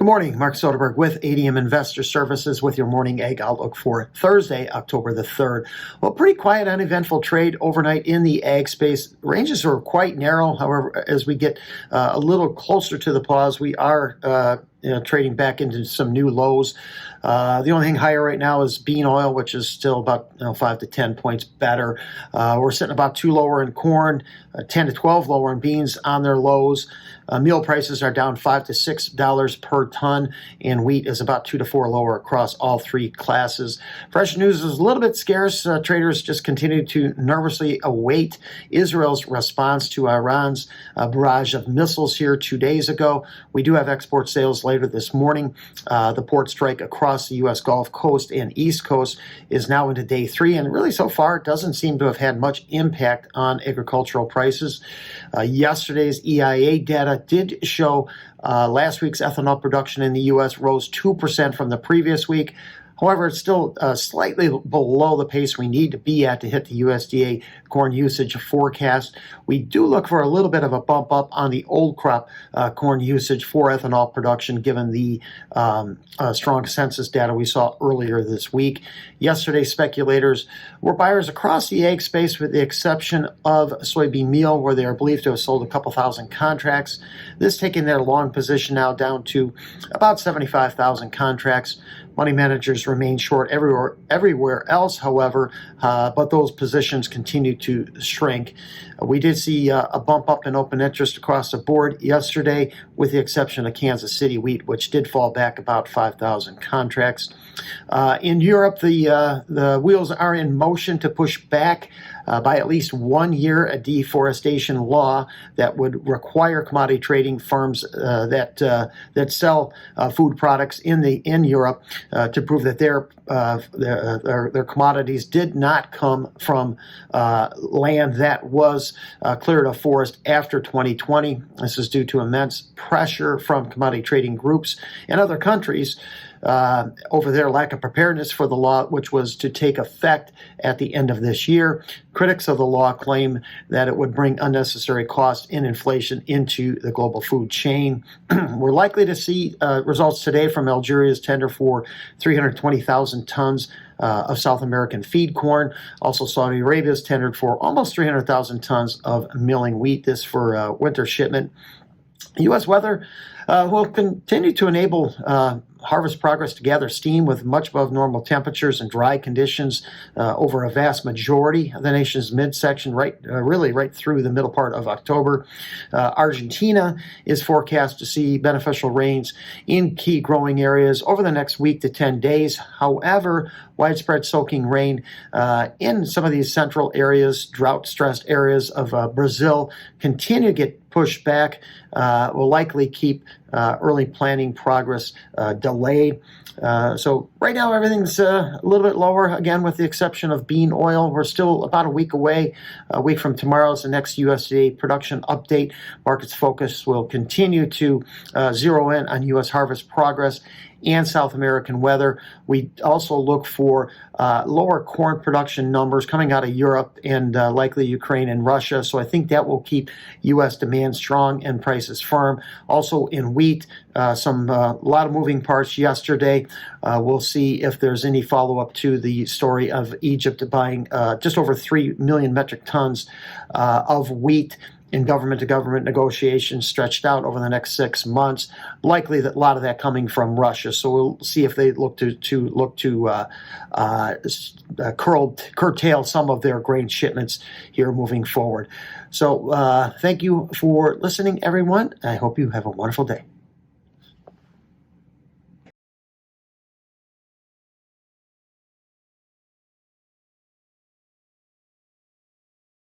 Good morning, Mark Soderberg with ADM Investor Services with your morning ag outlook for Thursday, October the 3rd. Well, pretty quiet, uneventful trade overnight in the ag space. Ranges are quite narrow. However, as we get a little closer to the pause, we are trading back into some new lows. The only thing higher right now is bean oil, which is still about 5 to 10 points better. We're sitting about 2 lower in corn, 10 to 12 lower in beans on their lows. Meal prices are down $5 to $6 per ton, and wheat is about 2 to 4 lower across all three classes. Fresh news is a little bit scarce. Traders just continue to nervously await Israel's response to Iran's barrage of missiles here 2 days ago. We do have export sales later this morning. The port strike across the U.S. Gulf Coast and East Coast is now into day 3, and really so far it doesn't seem to have had much impact on agricultural prices. Yesterday's EIA data did show last week's ethanol production in the U.S. rose 2% from the previous week. However, it's still slightly below the pace we need to be at to hit the USDA corn usage forecast. We do look for a little bit of a bump up on the old crop corn usage for ethanol production, given the strong census data we saw earlier this week. Yesterday, speculators were buyers across the ag space with the exception of soybean meal, where they are believed to have sold a couple thousand contracts. This taking their long position now down to about 75,000 contracts. Money managers remain short everywhere else, however, but those positions continue to shrink. We did see a bump up in open interest across the board yesterday, with the exception of Kansas City wheat, which did fall back about 5,000 contracts. In Europe, the wheels are in motion to push back by at least 1 year a deforestation law that would require commodity trading firms that sell food products in Europe to prove that their commodities did not come from land that was cleared of forest after 2020. This is due to immense pressure from commodity trading groups and other countries over their lack of preparedness for the law, which was to take effect at the end of this year. Critics of the law claim that it would bring unnecessary cost and inflation into the global food chain. We're likely to see results today from Algeria's tender for 320,000 tons of South American feed corn. Also, Saudi Arabia's tendered for almost 300,000 tons of milling wheat, this for winter shipment. U.S. weather will continue to enable harvest progress to gather steam with much above normal temperatures and dry conditions over a vast majority of the nation's midsection, really right through the middle part of October. Argentina is forecast to see beneficial rains in key growing areas over the next week to 10 days. However, widespread soaking rain in some of these central areas, drought-stressed areas of Brazil, continue to get pushed back, will likely keep early planting progress delayed. So right now everything's a little bit lower, again, with the exception of bean oil. We're still about a week away. A week from tomorrow is the next USDA production update. Markets focus will continue to zero in on U.S. harvest progress and South American weather. We also look for lower corn production numbers coming out of Europe and likely Ukraine and Russia. So I think that will keep U.S. demand strong and prices firm. Also in wheat, a lot of moving parts yesterday. We'll see if there's any follow-up to the story of Egypt buying just over 3 million metric tons of wheat in government-to-government negotiations stretched out over the next 6 months. Likely that a lot of that coming from Russia. So we'll see if they look to curtail some of their grain shipments here moving forward. So thank you for listening, everyone. I hope you have a wonderful day.